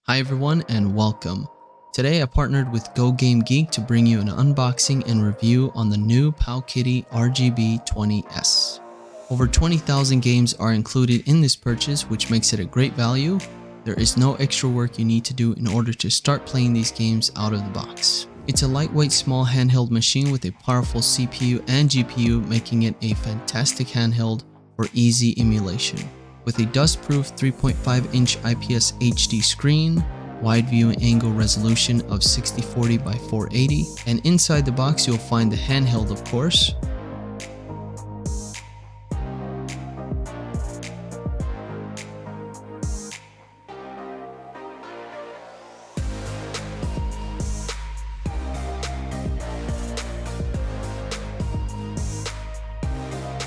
Hi everyone and welcome. Today I partnered with GoGameGeek to bring you an unboxing and review on the new Powkiddy RGB 20S. Over 20,000 games are included in this purchase, which makes it a great value. There is no extra work you need to do in order to start playing these games out of the box. It's a lightweight small handheld machine with a powerful CPU and GPU, making it a fantastic handheld for easy emulation. With a dust-proof 3.5-inch IPS HD screen, wide viewing angle resolution of 6040 by 480, and inside the box you'll find the handheld, of course.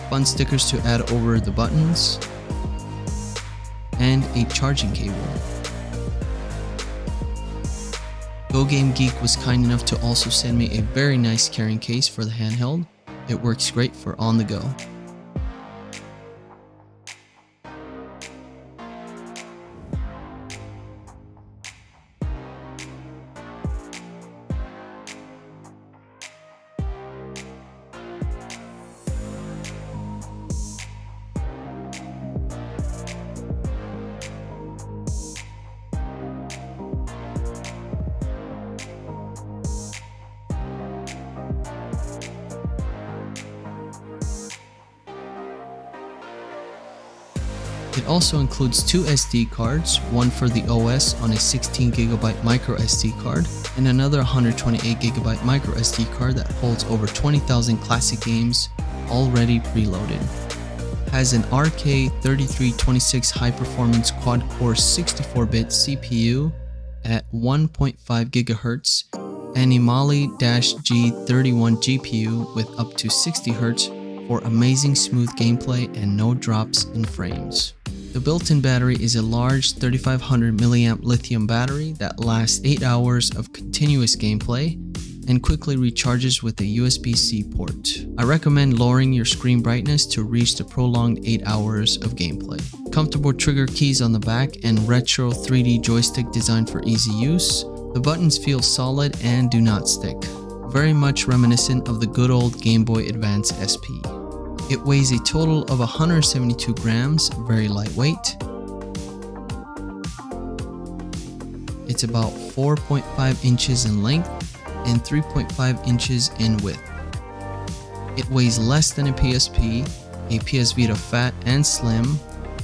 Fun stickers to add over the buttons, and a charging cable. GoGameGeek was kind enough to also send me a very nice carrying case for the handheld. It works great for on the go. It also includes two SD cards, one for the OS on a 16GB micro SD card, and another 128GB micro SD card that holds over 20,000 classic games already preloaded. Has an RK3326 high-performance quad-core 64-bit CPU at 1.5 GHz and a Mali-G31 GPU with up to 60 Hz for amazing smooth gameplay and no drops in frames. The built-in battery is a large 3500 mAh lithium battery that lasts 8 hours of continuous gameplay and quickly recharges with a USB-C port. I recommend lowering your screen brightness to reach the prolonged 8 hours of gameplay. Comfortable trigger keys on the back and retro 3D joystick designed for easy use. The buttons feel solid and do not stick. Very much reminiscent of the good old Game Boy Advance SP. It weighs a total of 172 grams, very lightweight. It's about 4.5 inches in length and 3.5 inches in width. It weighs less than a PSP, a PS Vita Fat and Slim,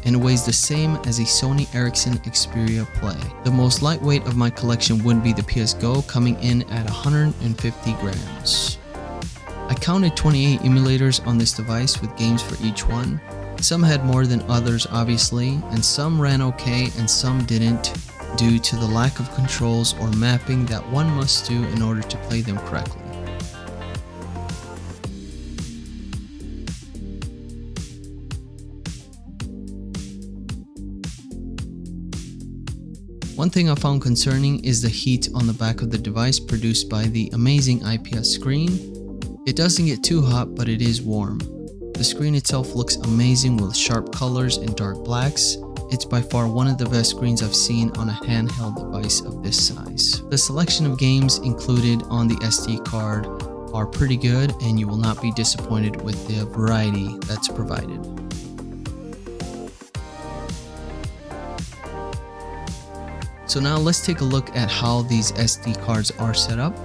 and weighs the same as a Sony Ericsson Xperia Play. The most lightweight of my collection would be the PS Go, coming in at 150 grams. I counted 28 emulators on this device with games for each one. Some had more than others obviously, and some ran okay and some didn't due to the lack of controls or mapping that one must do in order to play them correctly. One thing I found concerning is the heat on the back of the device produced by the amazing IPS screen. It doesn't get too hot, but it is warm. The screen itself looks amazing with sharp colors and dark blacks. It's by far one of the best screens I've seen on a handheld device of this size. The selection of games included on the SD card are pretty good, and you will not be disappointed with the variety that's provided. So now let's take a look at how these SD cards are set up.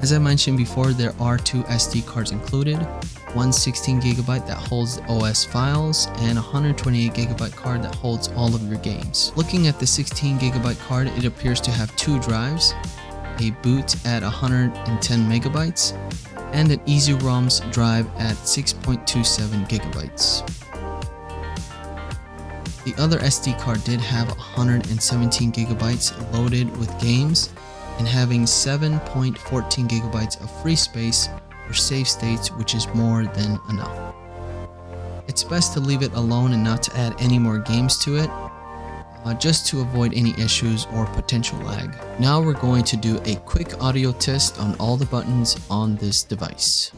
As I mentioned before, there are two SD cards included, one 16GB that holds the OS files and a 128GB card that holds all of your games. Looking at the 16GB card, it appears to have two drives, a boot at 110 megabytes and an EasyROMs drive at 6.27 gigabytes. The other SD card did have 117 gigabytes loaded with games and having 7.14 gigabytes of free space for save states, which is more than enough. It's best to leave it alone and not to add any more games to it, just to avoid any issues or potential lag. Now we're going to do a quick audio test on all the buttons on this device.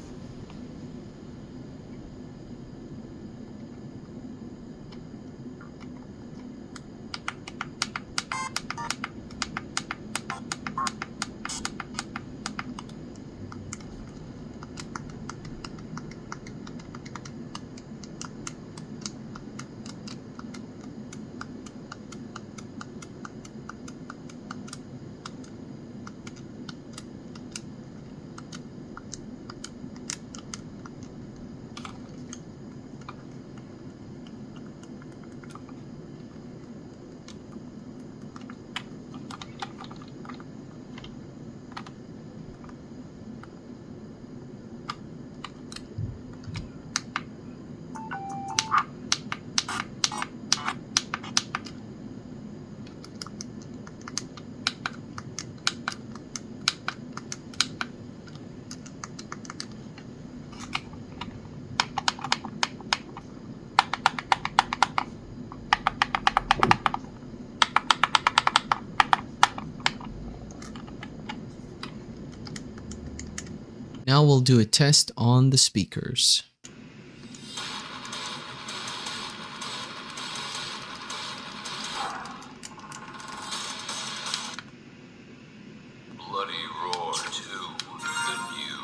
Now we'll do a test on the speakers. Bloody Roar 2, the new.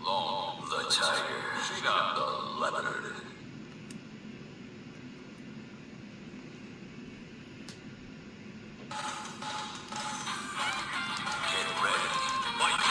Long the tiger, shot the leopard. Get ready, fight.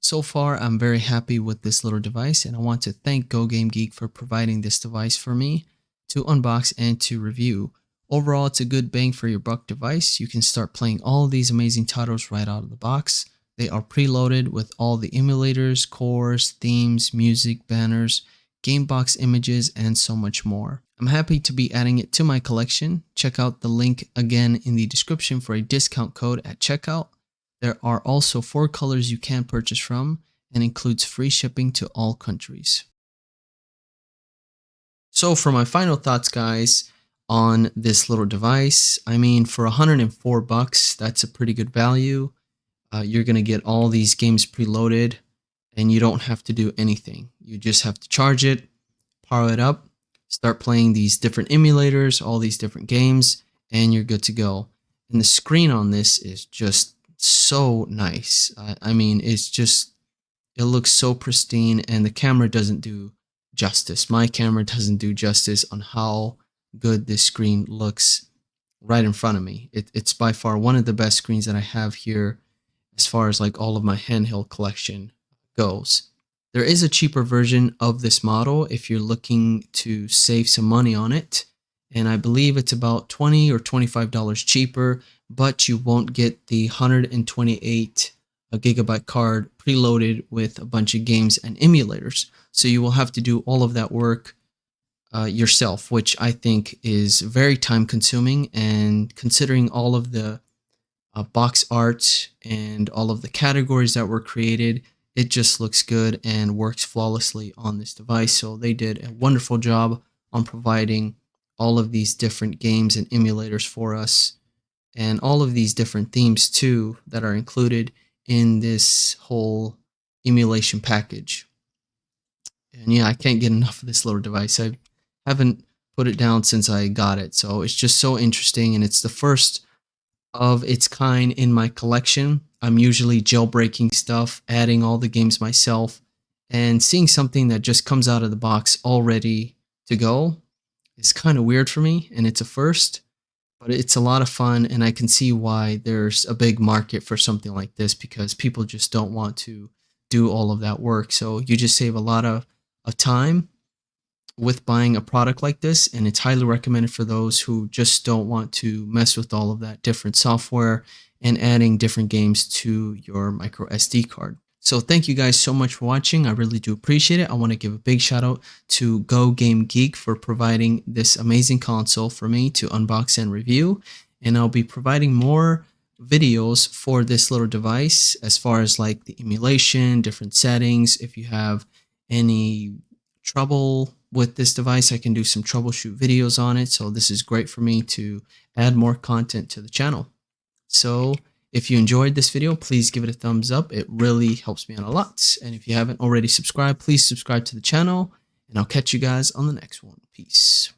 So far, I'm very happy with this little device, and I want to thank GoGameGeek for providing this device for me to unbox and to review. Overall, it's a good bang for your buck device. You can start playing all of these amazing titles right out of the box. They are preloaded with all the emulators, cores, themes, music, banners, game box images, and so much more. I'm happy to be adding it to my collection. Check out the link again in the description for a discount code at checkout. There are also 4 colors you can purchase from and includes free shipping to all countries. So for my final thoughts, guys, on this little device, I mean, for 104 bucks, that's a pretty good value. You're going to get all these games preloaded and you don't have to do anything. You just have to charge it, power it up, start playing these different emulators, all these different games, and you're good to go. And the screen on this is just so nice. I mean, it looks so pristine, and the camera doesn't do justice. My camera doesn't do justice on how good this screen looks right in front of me. It's by far one of the best screens that I have here as far as like all of my handheld collection goes. There is a cheaper version of this model if you're looking to save some money on it, and I believe it's about $20 or $25 cheaper, but you won't get the 128 gigabyte card preloaded with a bunch of games and emulators. So you will have to do all of that work yourself, which I think is very time consuming, and considering all of the box art and all of the categories that were created, it just looks good and works flawlessly on this device. So they did a wonderful job on providing all of these different games and emulators for us, and all of these different themes too that are included in this whole emulation package. And yeah, I can't get enough of this little device. I haven't put it down since I got it, so it's just so interesting, and it's the first of its kind in my collection. I'm usually jailbreaking stuff, adding all the games myself, and seeing something that just comes out of the box all ready to go is kind of weird for me, and it's a first, but it's a lot of fun, and I can see why there's a big market for something like this, because people just don't want to do all of that work. So you just save a lot of time with buying a product like this, and it's highly recommended for those who just don't want to mess with all of that different software and adding different games to your micro SD card. So thank you guys so much for watching. I really do appreciate it. I want to give a big shout out to GoGameGeek for providing this amazing console for me to unbox and review, and I'll be providing more videos for this little device as far as like the emulation, different settings. If you have any trouble with this device, I can do some troubleshoot videos on it. So this is great for me to add more content to the channel. So If you enjoyed this video, please give it a thumbs up. It really helps me out a lot. And if you haven't already subscribed, please subscribe to the channel. And I'll catch you guys on the next one. Peace.